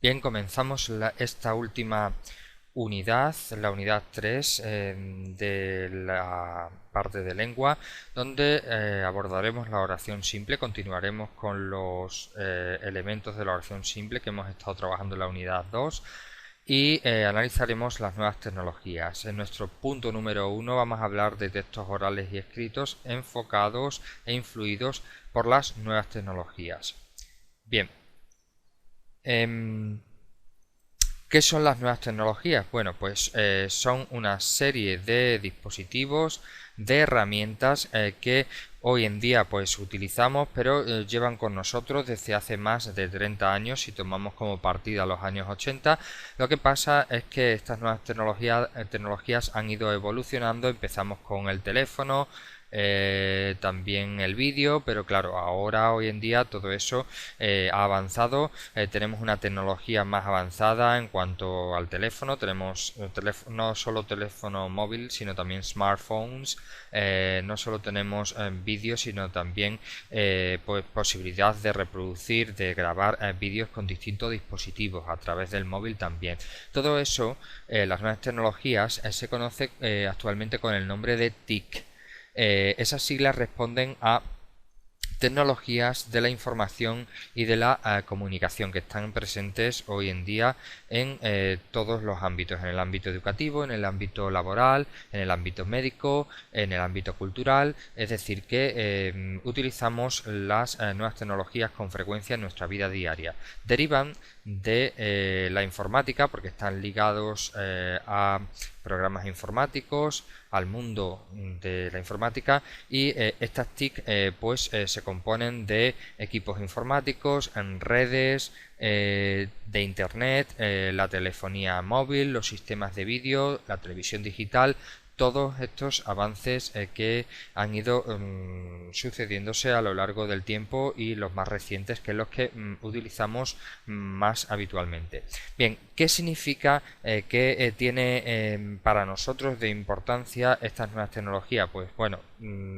Bien, comenzamos esta última unidad, la unidad 3 de la parte de lengua, donde abordaremos la oración simple. Continuaremos con los elementos de la oración simple que hemos estado trabajando en la unidad 2 y analizaremos las nuevas tecnologías. En nuestro punto número 1 vamos a hablar de textos orales y escritos enfocados e influidos por las nuevas tecnologías. Bien. ¿Qué son las nuevas tecnologías? Bueno, pues son una serie de dispositivos, de herramientas que hoy en día pues utilizamos, pero llevan con nosotros desde hace más de 30 años si tomamos como partida los años 80. Lo que pasa es que estas nuevas tecnologías han ido evolucionando. Empezamos con el teléfono, también el vídeo, pero claro, ahora hoy en día todo eso ha avanzado. Tenemos una tecnología más avanzada en cuanto al teléfono. Tenemos no solo teléfono móvil, sino también smartphones. No solo tenemos vídeo, sino también pues posibilidad de reproducir, de grabar vídeos con distintos dispositivos a través del móvil también. Todo eso, las nuevas tecnologías, se conoce actualmente con el nombre de TIC. Esas siglas responden a tecnologías de la información y de la comunicación que están presentes hoy en día en todos los ámbitos, en el ámbito educativo, en el ámbito laboral, en el ámbito médico, en el ámbito cultural. Es decir, que utilizamos las nuevas tecnologías con frecuencia en nuestra vida diaria. Derivan de la informática porque están ligados a programas informáticos, al mundo de la informática, y estas TIC se componen de equipos informáticos, en redes, de internet, la telefonía móvil, los sistemas de vídeo, la televisión digital. Todos estos avances que han ido sucediéndose a lo largo del tiempo, y los más recientes que los que utilizamos más habitualmente. Bien, ¿qué significa qué tiene para nosotros de importancia estas nuevas tecnologías? Pues bueno,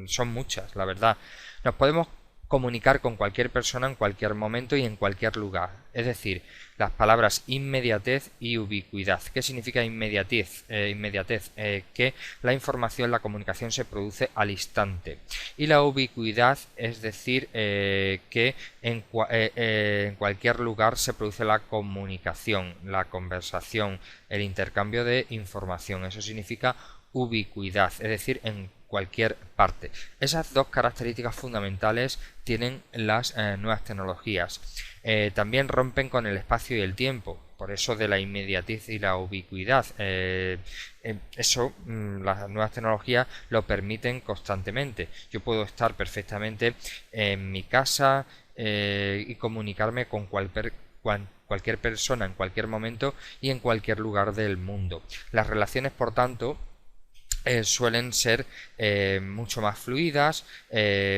son muchas, la verdad. Nos podemos comunicar con cualquier persona en cualquier momento y en cualquier lugar. Es decir, las palabras inmediatez y ubicuidad. ¿Qué significa inmediatez? Que la información, la comunicación se produce al instante. Y la ubicuidad, es decir, que en cualquier lugar se produce la comunicación, la conversación, el intercambio de información. Eso significa ubicuidad, es decir, en cualquier parte. Esas dos características fundamentales tienen las nuevas tecnologías. También rompen con el espacio y el tiempo, por eso de la inmediatez y la ubicuidad. Las nuevas tecnologías lo permiten constantemente. Yo puedo estar perfectamente en mi casa y comunicarme con cualquier persona en cualquier momento y en cualquier lugar del mundo. Las relaciones, por tanto, suelen ser mucho más fluidas,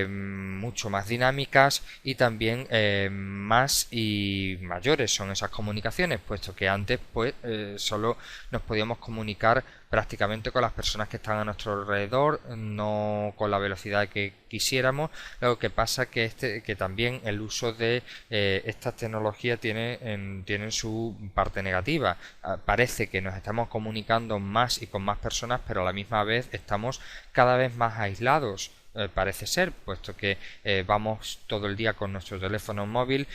mucho más dinámicas, y también más y mayores son esas comunicaciones, puesto que antes pues solo nos podíamos comunicar prácticamente con las personas que están a nuestro alrededor, no con la velocidad que quisiéramos. Lo que pasa que también el uso de estas tecnologías tienen su parte negativa. Parece que nos estamos comunicando más y con más personas, pero a la misma vez estamos cada vez más aislados. Parece ser, puesto que vamos todo el día con nuestro teléfono móvil,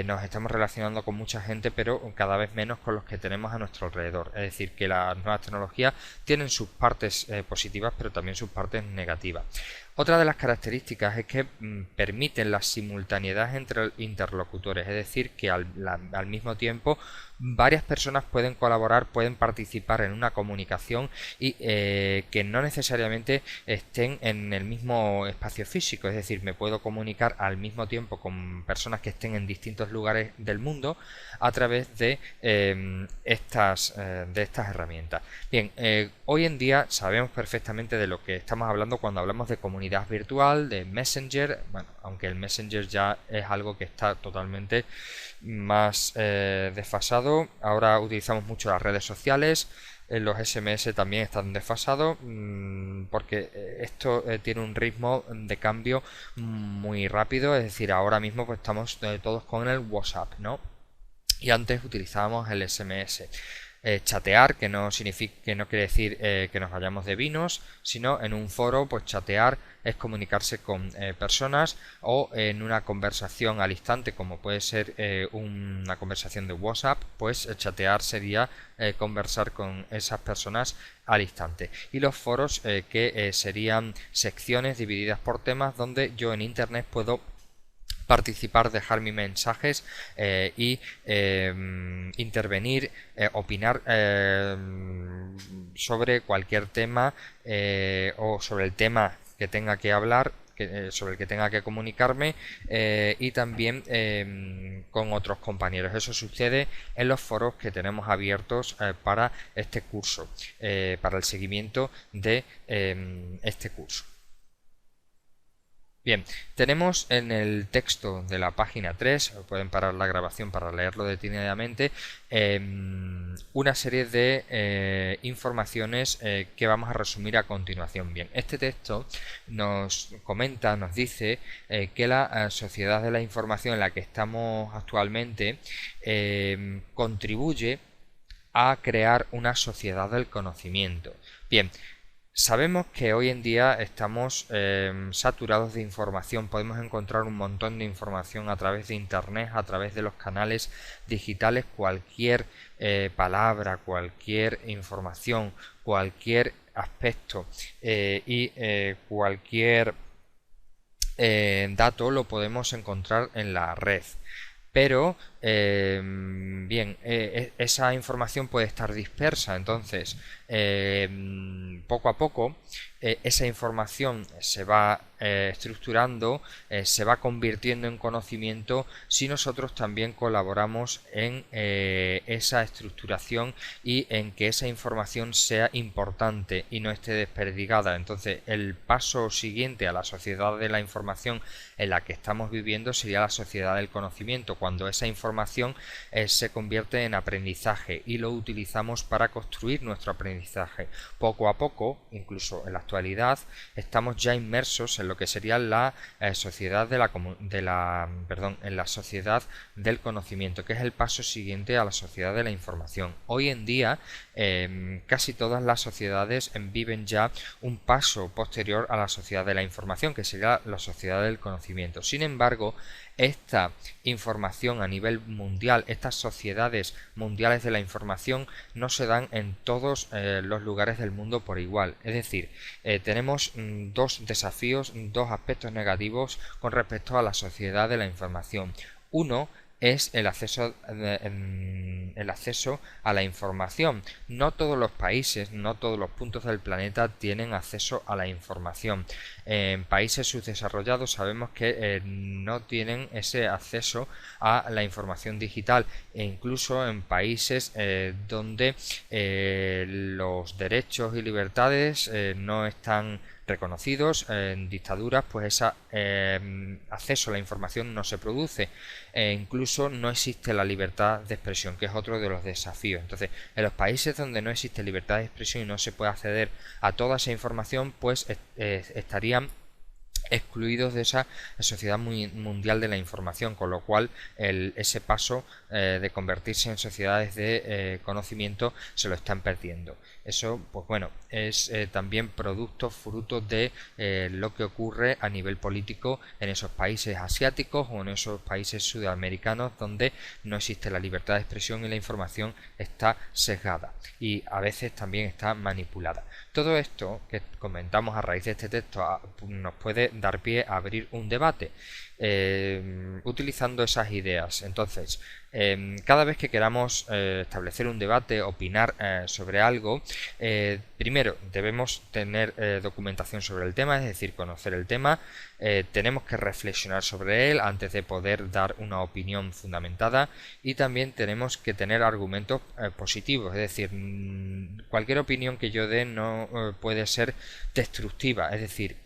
nos estamos relacionando con mucha gente, pero cada vez menos con los que tenemos a nuestro alrededor. Es decir, que las nuevas tecnologías tienen sus partes positivas, pero también sus partes negativas. Otra de las características es que permiten la simultaneidad entre interlocutores, es decir, que al mismo tiempo varias personas pueden colaborar, pueden participar en una comunicación, y que no necesariamente estén en el mismo espacio físico. Es decir, me puedo comunicar al mismo tiempo con personas que estén en distintos lugares del mundo a través de estas herramientas. Bien, hoy en día sabemos perfectamente de lo que estamos hablando cuando hablamos de comunidad virtual, de Messenger. Bueno, aunque el Messenger ya es algo que está totalmente más desfasado. Ahora utilizamos mucho las redes sociales. Los SMS también están desfasados porque esto tiene un ritmo de cambio muy rápido. Es decir, ahora mismo pues estamos todos con el WhatsApp, ¿no? y antes utilizábamos el SMS. Chatear, que no significa, que no quiere decir que nos vayamos de vinos, sino en un foro, pues chatear es comunicarse con personas, o en una conversación al instante, como puede ser una conversación de WhatsApp, pues chatear sería conversar con esas personas al instante. Y los foros que serían secciones divididas por temas, donde yo en internet puedo participar, dejar mis mensajes y intervenir, opinar sobre cualquier tema o sobre el tema que tenga que hablar, sobre el que tenga que comunicarme, y también con otros compañeros. Eso sucede en los foros que tenemos abiertos para este curso, para el seguimiento de este curso. Bien, tenemos en el texto de la página 3, pueden parar la grabación para leerlo detenidamente, una serie de informaciones que vamos a resumir a continuación. Bien, este texto nos comenta, nos dice que la sociedad de la información en la que estamos actualmente contribuye a crear una sociedad del conocimiento. Bien, sabemos que hoy en día estamos saturados de información, podemos encontrar un montón de información a través de internet, a través de los canales digitales, cualquier palabra, cualquier información, cualquier aspecto y cualquier dato lo podemos encontrar en la red. Pero bien, esa información puede estar dispersa, entonces poco a poco esa información se va estructurando, se va convirtiendo en conocimiento si nosotros también colaboramos en esa estructuración y en que esa información sea importante y no esté desperdigada. Entonces el paso siguiente a la sociedad de la información en la que estamos viviendo sería la sociedad del conocimiento, cuando esa información se convierte en aprendizaje y lo utilizamos para construir nuestro aprendizaje. Poco a poco, incluso en la actualidad, estamos ya inmersos en lo que sería la sociedad en la sociedad del conocimiento, que es el paso siguiente a la sociedad de la información. Hoy en día casi todas las sociedades viven ya un paso posterior a la sociedad de la información, que sería la sociedad del conocimiento. Sin embargo, esta información a nivel mundial, estas sociedades mundiales de la información no se dan en todos los lugares del mundo por igual. Es decir, tenemos dos desafíos, dos aspectos negativos con respecto a la sociedad de la información. Uno es el acceso a la información. No todos los países, no todos los puntos del planeta tienen acceso a la información. En países subdesarrollados sabemos que no tienen ese acceso a la información digital, e incluso en países donde los derechos y libertades no están reconocidos, en dictaduras, pues ese acceso a la información no se produce, incluso no existe la libertad de expresión, que es otro de los desafíos. Entonces, en los países donde no existe libertad de expresión y no se puede acceder a toda esa información, pues estarían excluidos de esa sociedad mundial de la información, con lo cual ese paso de convertirse en sociedades de conocimiento se lo están perdiendo. Eso, pues bueno, es también fruto de lo que ocurre a nivel político en esos países asiáticos o en esos países sudamericanos donde no existe la libertad de expresión y la información está sesgada y a veces también está manipulada. Todo esto que comentamos a raíz de este texto nos puede dar pie a abrir un debate utilizando esas ideas. Entonces, cada vez que queramos establecer un debate, opinar sobre algo, primero debemos tener documentación sobre el tema, es decir, conocer el tema, tenemos que reflexionar sobre él antes de poder dar una opinión fundamentada, y también tenemos que tener argumentos positivos, es decir, cualquier opinión que yo dé no puede ser destructiva, es decir,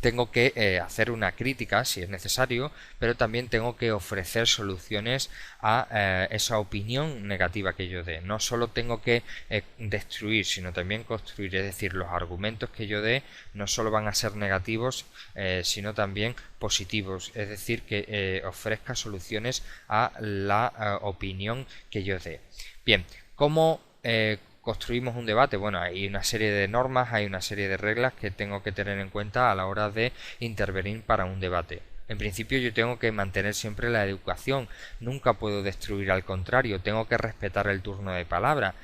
tengo que hacer una crítica si es necesario, pero también tengo que ofrecer soluciones a esa opinión negativa que yo dé. No solo tengo que destruir, sino también construir. Es decir, los argumentos que yo dé no solo van a ser negativos, sino también positivos. Es decir, que ofrezca soluciones a la opinión que yo dé. Bien, ¿cómo construimos un debate? Bueno, hay una serie de normas, hay una serie de reglas que tengo que tener en cuenta a la hora de intervenir para un debate. En principio yo tengo que mantener siempre la educación, nunca puedo destruir, al contrario, tengo que respetar el turno de palabra,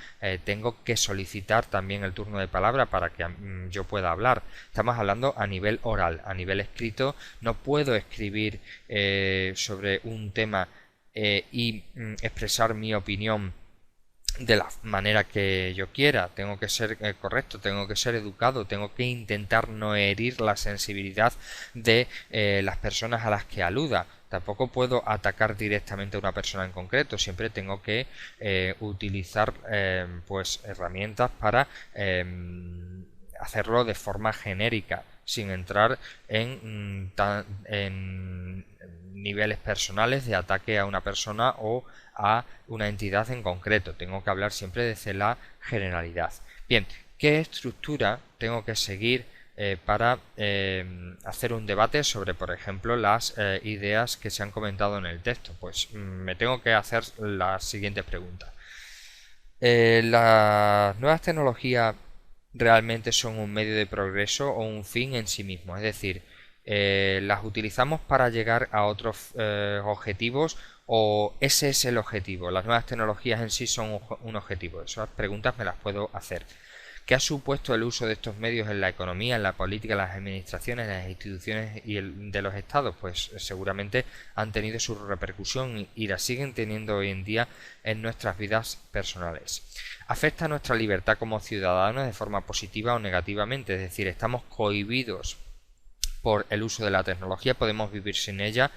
tengo que solicitar también el turno de palabra para que yo pueda hablar. Estamos hablando a nivel oral, a nivel escrito no puedo escribir sobre un tema y expresar mi opinión de la manera que yo quiera. Tengo que ser correcto, tengo que ser educado, tengo que intentar no herir la sensibilidad de las personas a las que aluda. Tampoco puedo atacar directamente a una persona en concreto, siempre tengo que utilizar pues herramientas para hacerlo de forma genérica, sin entrar en niveles personales de ataque a una persona o a una entidad en concreto. Tengo que hablar siempre desde la generalidad. Bien, ¿qué estructura tengo que seguir para hacer un debate sobre, por ejemplo, las ideas que se han comentado en el texto? Pues me tengo que hacer la siguiente pregunta. ¿Las nuevas tecnologías realmente son un medio de progreso o un fin en sí mismo? Es decir, ¿las utilizamos para llegar a otros objetivos o ese es el objetivo? ¿Las nuevas tecnologías en sí son un objetivo? Esas preguntas me las puedo hacer. ¿Qué ha supuesto el uso de estos medios en la economía, en la política, en las administraciones, en las instituciones y de los estados? Pues seguramente han tenido su repercusión y la siguen teniendo hoy en día en nuestras vidas personales. ¿Afecta a nuestra libertad como ciudadanos de forma positiva o negativamente? Es decir, ¿estamos cohibidos por el uso de la tecnología? ¿Podemos vivir sin ella?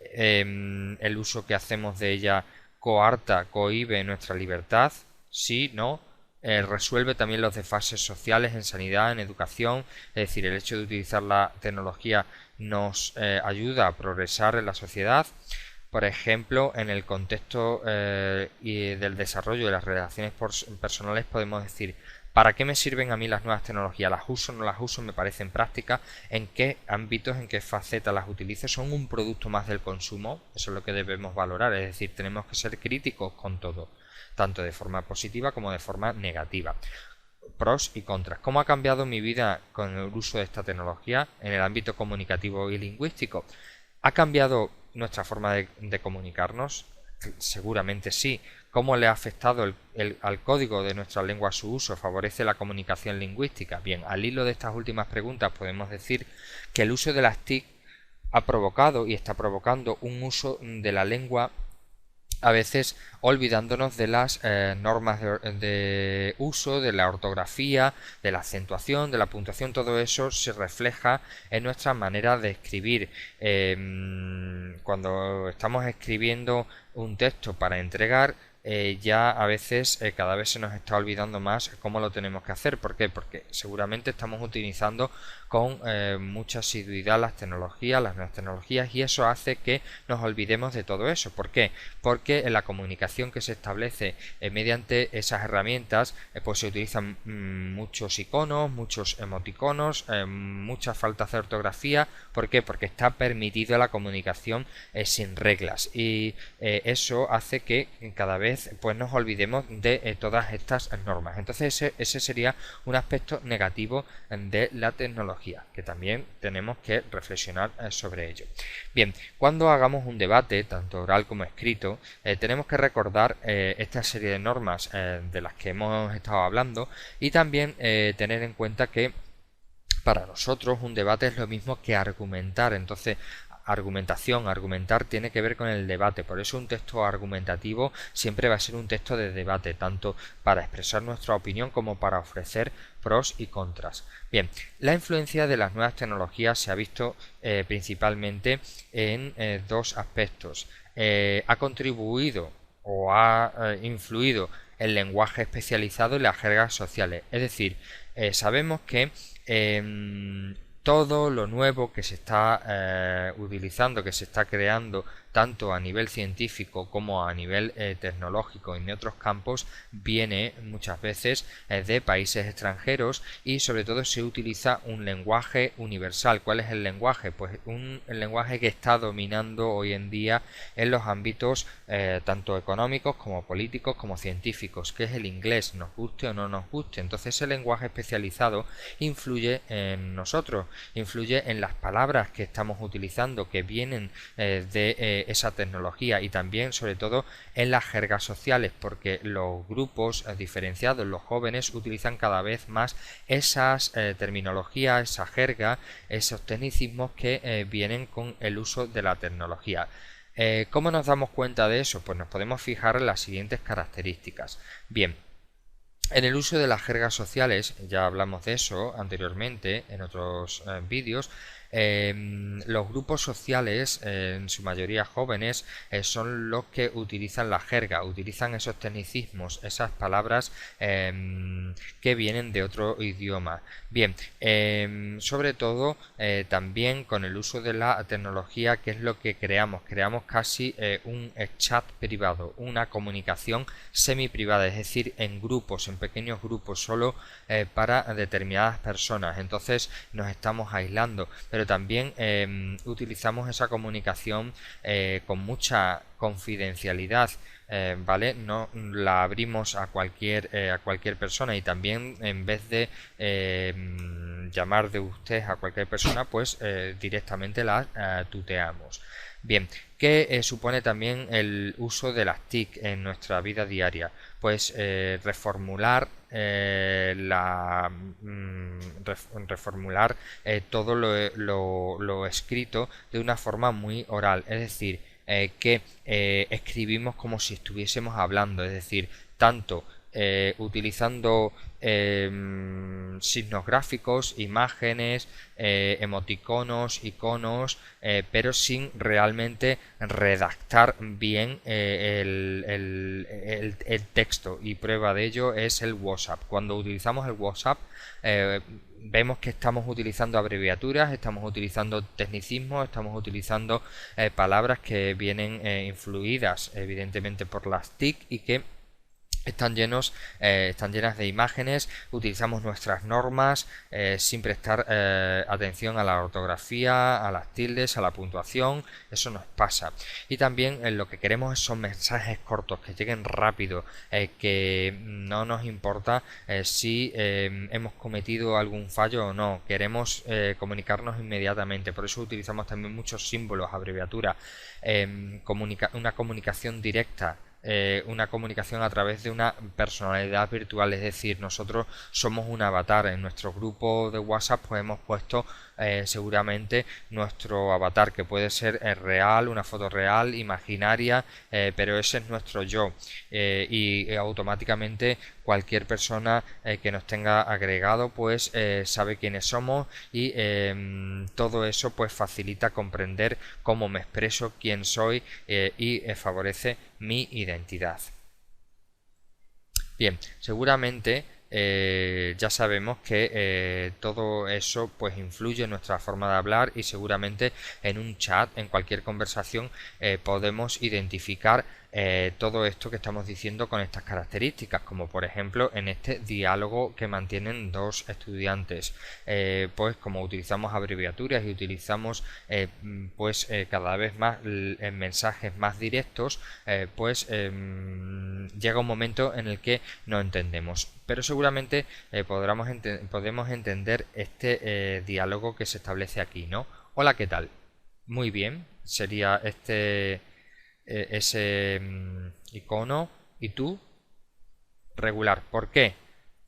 ¿El uso que hacemos de ella coarta, cohíbe nuestra libertad? Sí, no. Resuelve también los desfases sociales en sanidad, en educación. Es decir, el hecho de utilizar la tecnología nos ayuda a progresar en la sociedad. Por ejemplo, en el contexto del desarrollo de las relaciones personales podemos decir: ¿para qué me sirven a mí las nuevas tecnologías? ¿Las uso, no las uso? ¿Me parecen prácticas? ¿En qué ámbitos, en qué facetas las utilizo? ¿Son un producto más del consumo? Eso es lo que debemos valorar. Es decir, tenemos que ser críticos con todo, tanto de forma positiva como de forma negativa. Pros y contras. ¿Cómo ha cambiado mi vida con el uso de esta tecnología en el ámbito comunicativo y lingüístico? ¿Ha cambiado nuestra forma de comunicarnos? Seguramente sí. ¿Cómo le ha afectado al código de nuestra lengua su uso? ¿Favorece la comunicación lingüística? Bien, al hilo de estas últimas preguntas podemos decir que el uso de las TIC ha provocado y está provocando un uso de la lengua a veces olvidándonos de las normas de uso, de la ortografía, de la acentuación, de la puntuación. Todo eso se refleja en nuestra manera de escribir. Cuando estamos escribiendo un texto para entregar, ya a veces cada vez se nos está olvidando más cómo lo tenemos que hacer. ¿Por qué? Porque seguramente estamos utilizando con mucha asiduidad las nuevas tecnologías, y eso hace que nos olvidemos de todo eso. ¿Por qué? Porque en la comunicación que se establece mediante esas herramientas pues se utilizan muchos iconos, muchos emoticonos, muchas faltas de ortografía. ¿Por qué? Porque está permitida la comunicación sin reglas, y eso hace que cada vez pues nos olvidemos de todas estas normas. Entonces ese sería un aspecto negativo de la tecnología, que también tenemos que reflexionar sobre ello. Bien, cuando hagamos un debate, tanto oral como escrito, tenemos que recordar esta serie de normas de las que hemos estado hablando, y también tener en cuenta que para nosotros un debate es lo mismo que argumentar. Entonces, argumentar tiene que ver con el debate. Por eso un texto argumentativo siempre va a ser un texto de debate, tanto para expresar nuestra opinión como para ofrecer pros y contras. Bien, la influencia de las nuevas tecnologías se ha visto principalmente en dos aspectos. Ha contribuido o ha influido el lenguaje especializado y las jergas sociales. Es decir, sabemos que todo lo nuevo que se está utilizando, que se está creando tanto a nivel científico como a nivel tecnológico en otros campos, viene muchas veces de países extranjeros y sobre todo se utiliza un lenguaje universal. ¿Cuál es el lenguaje? Pues el lenguaje que está dominando hoy en día en los ámbitos tanto económicos como políticos como científicos, que es el inglés, nos guste o no nos guste. Entonces ese lenguaje especializado influye en nosotros, influye en las palabras que estamos utilizando, que vienen de esa tecnología, y también sobre todo en las jergas sociales, porque los grupos diferenciados, los jóvenes, utilizan cada vez más esas terminologías, esa jerga, esos tecnicismos que vienen con el uso de la tecnología. ¿Cómo nos damos cuenta de eso? Pues nos podemos fijar en las siguientes características. Bien, en el uso de las jergas sociales, ya hablamos de eso anteriormente en otros vídeos. Los grupos sociales, en su mayoría jóvenes, son los que utilizan la jerga, utilizan esos tecnicismos, esas palabras que vienen de otro idioma. Bien, sobre todo también con el uso de la tecnología, ¿qué es lo que creamos? Creamos casi un chat privado, una comunicación semi privada, es decir, en grupos, en pequeños grupos, solo para determinadas personas. Entonces nos estamos aislando, pero también utilizamos esa comunicación con mucha confidencialidad, ¿vale? No la abrimos a cualquier persona, y también en vez de llamar de usted a cualquier persona, pues directamente la tuteamos. Bien, ¿qué supone también el uso de las TIC en nuestra vida diaria? Pues reformular reformular todo lo escrito de una forma muy oral, es decir, que escribimos como si estuviésemos hablando, es decir, tanto utilizando signos gráficos, imágenes, emoticonos, iconos, pero sin realmente redactar bien el texto, y prueba de ello es el WhatsApp. Cuando utilizamos el WhatsApp vemos que estamos utilizando abreviaturas, estamos utilizando tecnicismos, estamos utilizando palabras que vienen influidas evidentemente por las TIC y que están llenas de imágenes. Utilizamos nuestras normas sin prestar atención a la ortografía, a las tildes, a la puntuación. Eso nos pasa. Y también lo que queremos son mensajes cortos, que lleguen rápido, que no nos importa si hemos cometido algún fallo o no. Queremos comunicarnos inmediatamente. Por eso utilizamos también muchos símbolos, abreviaturas, una comunicación directa, una comunicación a través de una personalidad virtual, es decir, nosotros somos un avatar. En nuestro grupo de WhatsApp pues hemos puesto seguramente nuestro avatar, que puede ser real, una foto real, imaginaria, pero ese es nuestro yo, y automáticamente cualquier persona que nos tenga agregado pues sabe quiénes somos, y todo eso pues facilita comprender cómo me expreso, quién soy, y favorece mi identidad. Bien, seguramente ya sabemos que todo eso pues influye en nuestra forma de hablar, y seguramente en un chat, en cualquier conversación, podemos identificar todo esto que estamos diciendo con estas características, como por ejemplo en este diálogo que mantienen dos estudiantes. Pues como utilizamos abreviaturas y utilizamos cada vez más mensajes más directos, pues llega un momento en el que no entendemos, pero seguramente podemos entender este diálogo que se establece aquí, ¿no? Hola, ¿qué tal? Muy bien, sería ese icono. ¿Y tú? Regular. ¿Por qué?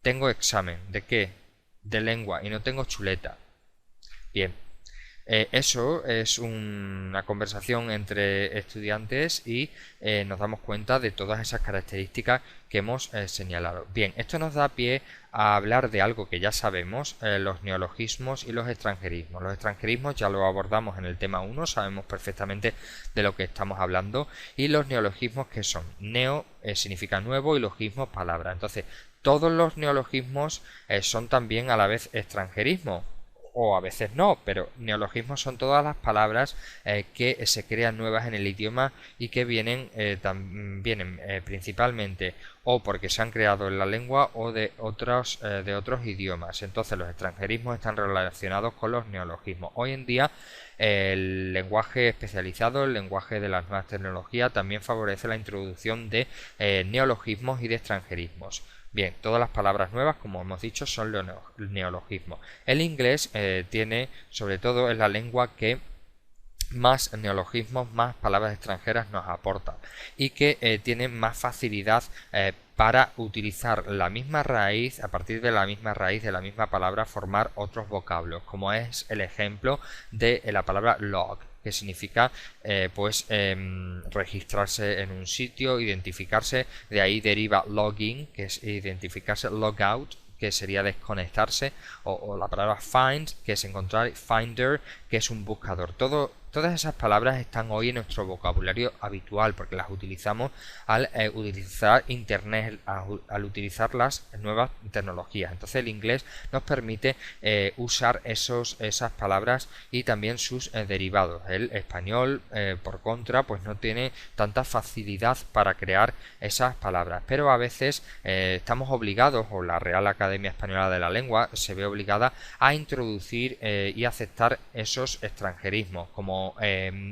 Tengo examen. ¿De qué? De lengua, y no tengo chuleta. Bien. Eso es una conversación entre estudiantes, y nos damos cuenta de todas esas características que hemos señalado. Bien, esto nos da pie a hablar de algo que ya sabemos, los neologismos y los extranjerismos. Los extranjerismos ya lo abordamos en el tema 1, sabemos perfectamente de lo que estamos hablando. Y los neologismos, ¿qué son? Neo significa nuevo y logismos palabra. Entonces, todos los neologismos son también a la vez extranjerismo, o a veces no, pero neologismos son todas las palabras que se crean nuevas en el idioma y que vienen principalmente o porque se han creado en la lengua o de otros idiomas. Entonces los extranjerismos están relacionados con los neologismos. Hoy en día el lenguaje especializado, el lenguaje de las nuevas tecnologías, también favorece la introducción de neologismos y de extranjerismos. Bien, todas las palabras nuevas, como hemos dicho, son neologismos. El inglés tiene, sobre todo, es la lengua que más neologismos, más palabras extranjeras nos aporta y que tiene más facilidad para utilizar la misma raíz, a partir de la misma raíz de la misma palabra, formar otros vocablos, como es el ejemplo de la palabra log, que significa registrarse en un sitio, identificarse. De ahí deriva login, que es identificarse, logout, que sería desconectarse, o la palabra find, que es encontrar, finder, que es un buscador. Todas esas palabras están hoy en nuestro vocabulario habitual porque las utilizamos al utilizar Internet, al utilizar las nuevas tecnologías. Entonces el inglés nos permite usar esas palabras y también sus derivados. El español, por contra, pues no tiene tanta facilidad para crear esas palabras, pero a veces estamos obligados, o la Real Academia Española de la Lengua se ve obligada a introducir y aceptar esos extranjerismos, como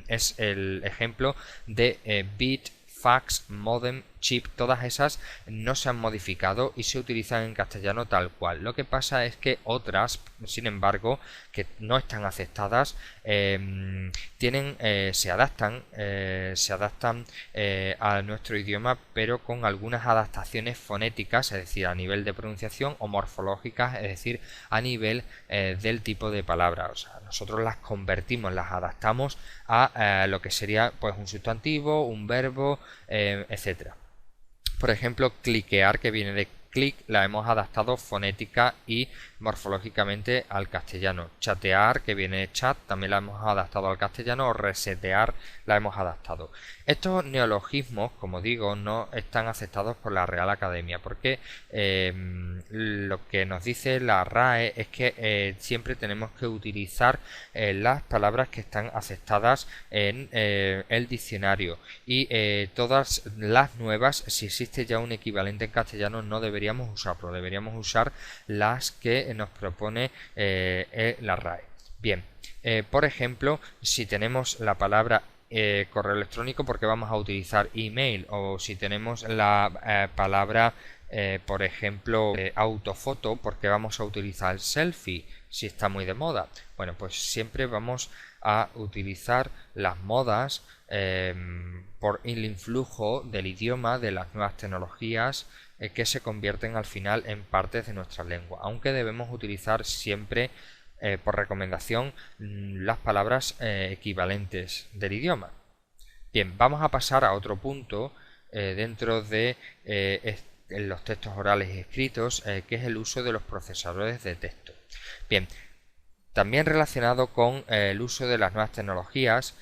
es el ejemplo de bit, fax, modem, chip. Todas esas no se han modificado y se utilizan en castellano tal cual. Lo que pasa es que otras, sin embargo, que no están aceptadas, se adaptan a nuestro idioma, pero con algunas adaptaciones fonéticas, es decir, a nivel de pronunciación, o morfológicas, es decir, a nivel del tipo de palabra. O sea, nosotros las convertimos, las adaptamos a lo que sería pues un sustantivo, un verbo, etcétera. Por ejemplo, cliquear, que viene de clic, la hemos adaptado fonética y morfológicamente al castellano. Chatear, que viene de chat, también la hemos adaptado al castellano. O resetear, la hemos adaptado. Estos neologismos, como digo, no están aceptados por la Real Academia, porque lo que nos dice la RAE es que siempre tenemos que utilizar las palabras que están aceptadas en el diccionario, y todas las nuevas, si existe ya un equivalente en castellano, no deberíamos usarlo, deberíamos usar las que nos propone la RAE. Bien, por ejemplo, si tenemos la palabra correo electrónico, porque vamos a utilizar email, o si tenemos la palabra por ejemplo autofoto, porque vamos a utilizar selfie si está muy de moda. Bueno, pues siempre vamos a utilizar las modas por el influjo del idioma, de las nuevas tecnologías que se convierten al final en partes de nuestra lengua, aunque debemos utilizar siempre por recomendación las palabras equivalentes del idioma. Bien, vamos a pasar a otro punto dentro de en los textos orales y escritos, que es el uso de los procesadores de texto. Bien, también relacionado con el uso de las nuevas tecnologías,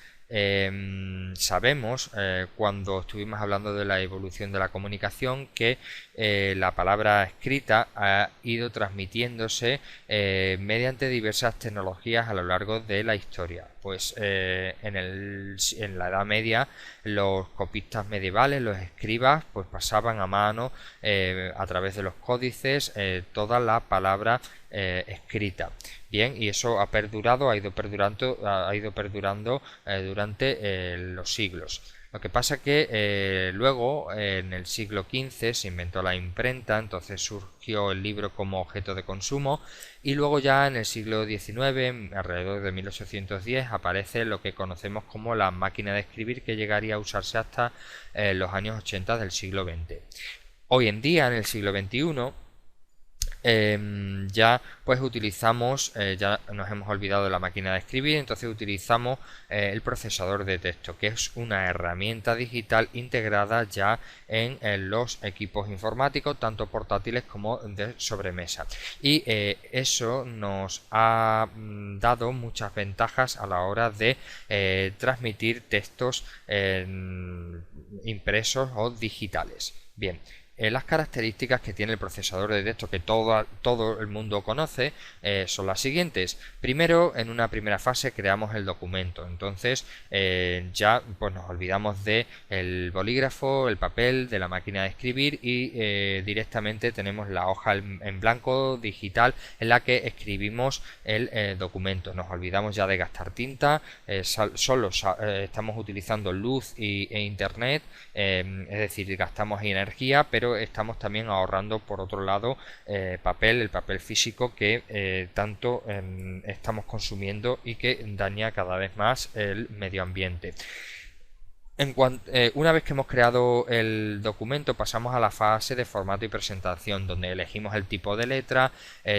sabemos, cuando estuvimos hablando de la evolución de la comunicación, que la palabra escrita ha ido transmitiéndose mediante diversas tecnologías a lo largo de la historia. Pues en la Edad Media, los copistas medievales, los escribas, pues pasaban a mano a través de los códices toda la palabra escrita. Bien, y eso ha perdurado, ha ido perdurando durante los siglos. Lo que pasa que luego, en el siglo XV, se inventó la imprenta, entonces surgió el libro como objeto de consumo, y luego ya en el siglo XIX, alrededor de 1810, aparece lo que conocemos como la máquina de escribir, que llegaría a usarse hasta los años 80 del siglo XX. Hoy en día, en el siglo XXI, ya pues utilizamos, ya nos hemos olvidado de la máquina de escribir, entonces utilizamos el procesador de texto, que es una herramienta digital integrada ya en los equipos informáticos, tanto portátiles como de sobremesa, y eso nos ha dado muchas ventajas a la hora de transmitir textos impresos o digitales. Bien, Las características que tiene el procesador de texto que todo el mundo conoce son las siguientes. Primero, en una primera fase creamos el documento. Entonces ya pues nos olvidamos de el bolígrafo, el papel, de la máquina de escribir y directamente tenemos la hoja en blanco digital en la que escribimos el documento. Nos olvidamos ya de gastar tinta, solo estamos utilizando luz e internet, es decir, gastamos energía, pero estamos también ahorrando por otro lado el papel físico que tanto estamos consumiendo y que daña cada vez más el medio ambiente. Una vez que hemos creado el documento, pasamos a la fase de formato y presentación, donde elegimos el tipo de letra,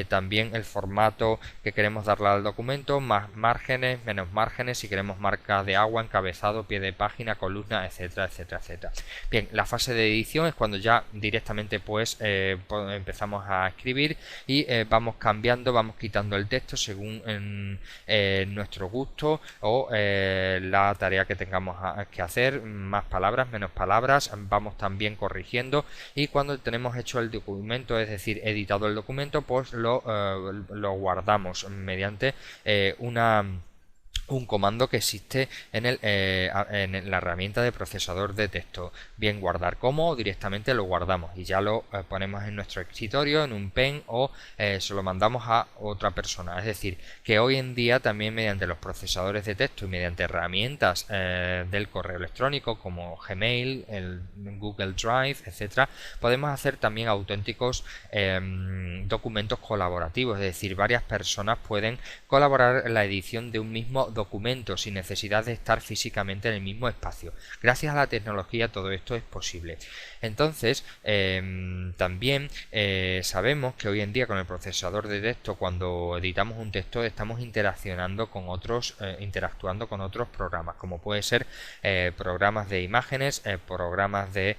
también el formato que queremos darle al documento, más márgenes, menos márgenes, si queremos marcas de agua, encabezado, pie de página, columna, etcétera, etcétera, etcétera. Bien, la fase de edición es cuando ya directamente pues empezamos a escribir y vamos cambiando, vamos quitando el texto según nuestro gusto o la tarea que tengamos que hacer, más palabras, menos palabras, vamos también corrigiendo y cuando tenemos hecho el documento, es decir, editado el documento, pues lo guardamos mediante un comando que existe en la herramienta de procesador de texto, bien guardar como o directamente lo guardamos y ya lo ponemos en nuestro escritorio, en un pen o se lo mandamos a otra persona. Es decir, que hoy en día también mediante los procesadores de texto y mediante herramientas del correo electrónico como Gmail, el Google Drive, etcétera, podemos hacer también auténticos documentos colaborativos, es decir, varias personas pueden colaborar en la edición de un mismo documento sin necesidad de estar físicamente en el mismo espacio. Gracias a la tecnología todo esto es posible. Entonces también sabemos que hoy en día con el procesador de texto, cuando editamos un texto, estamos interaccionando con interactuando con otros programas, como puede ser programas de imágenes, programas de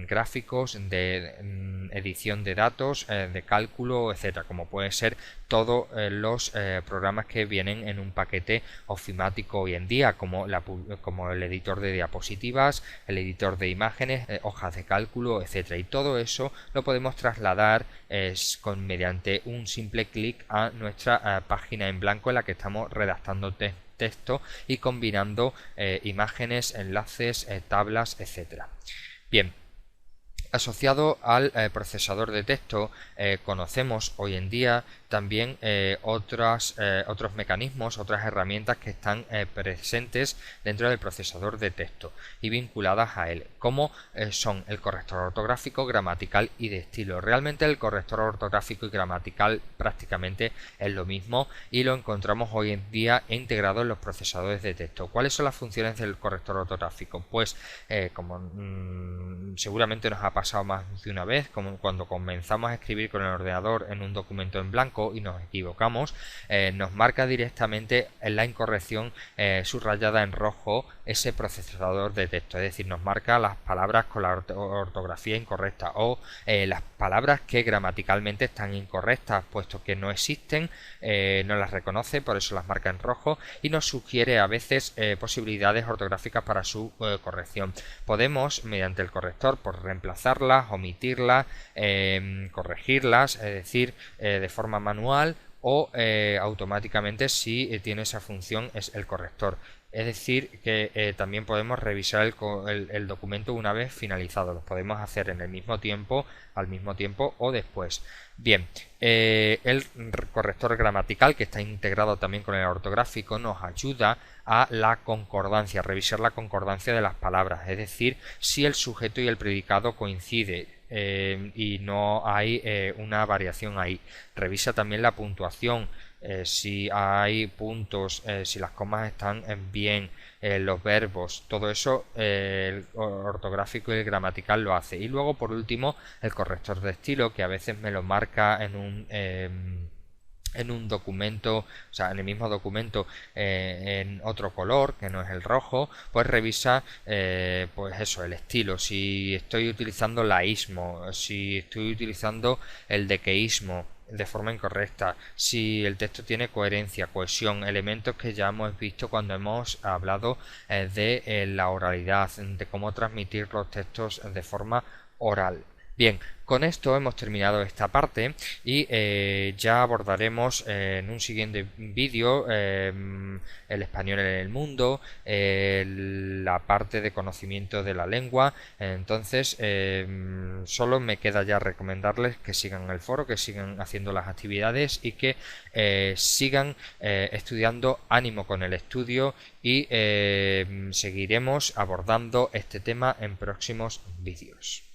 gráficos, de edición de datos, de cálculo, etcétera, como puede ser todos los programas que vienen en un paquete ofimático hoy en día, como el editor de diapositivas, el editor de imágenes, hojas de cálculo, etcétera. Y todo eso lo podemos trasladar mediante un simple clic a nuestra página en blanco en la que estamos redactando texto y combinando imágenes, enlaces, tablas, etcétera. Bien. Asociado al procesador de texto conocemos hoy en día también otros mecanismos, otras herramientas que están presentes dentro del procesador de texto y vinculadas a él, como son el corrector ortográfico, gramatical y de estilo. Realmente el corrector ortográfico y gramatical prácticamente es lo mismo y lo encontramos hoy en día integrado en los procesadores de texto. ¿Cuáles son las funciones del corrector ortográfico? Pues como seguramente nos ha pasado más de una vez, como cuando comenzamos a escribir con el ordenador en un documento en blanco y nos equivocamos, nos marca directamente en la incorrección subrayada en rojo ese procesador de texto, es decir, nos marca las palabras con la ortografía incorrecta o las palabras que gramaticalmente están incorrectas, puesto que no existen, no las reconoce, por eso las marca en rojo y nos sugiere a veces posibilidades ortográficas para su corrección. Podemos, mediante el corrector, por reemplazarlas, omitirlas, corregirlas, es decir, de forma manual o automáticamente si tiene esa función es el corrector. Es decir, que también podemos revisar el documento una vez finalizado. Lo podemos hacer en el mismo tiempo, al mismo tiempo o después. Bien, el corrector gramatical, que está integrado también con el ortográfico, nos ayuda a la concordancia, a revisar la concordancia de las palabras. Es decir, si el sujeto y el predicado coinciden y no hay una variación ahí. Revisa también la puntuación, si hay puntos, si las comas están bien, los verbos, todo eso el ortográfico y el gramatical lo hace. Y luego por último el corrector de estilo, que a veces me lo marca en un documento, o sea, en el mismo documento en otro color que no es el rojo, pues revisa pues eso, el estilo, si estoy utilizando laísmo, si estoy utilizando el dequeísmo de forma incorrecta, si el texto tiene coherencia, cohesión, elementos que ya hemos visto cuando hemos hablado de la oralidad, de cómo transmitir los textos de forma oral. Bien, con esto hemos terminado esta parte y ya abordaremos en un siguiente vídeo el español en el mundo, la parte de conocimiento de la lengua. Entonces, solo me queda ya recomendarles que sigan el foro, que sigan haciendo las actividades y que sigan estudiando. Ánimo con el estudio y seguiremos abordando este tema en próximos vídeos.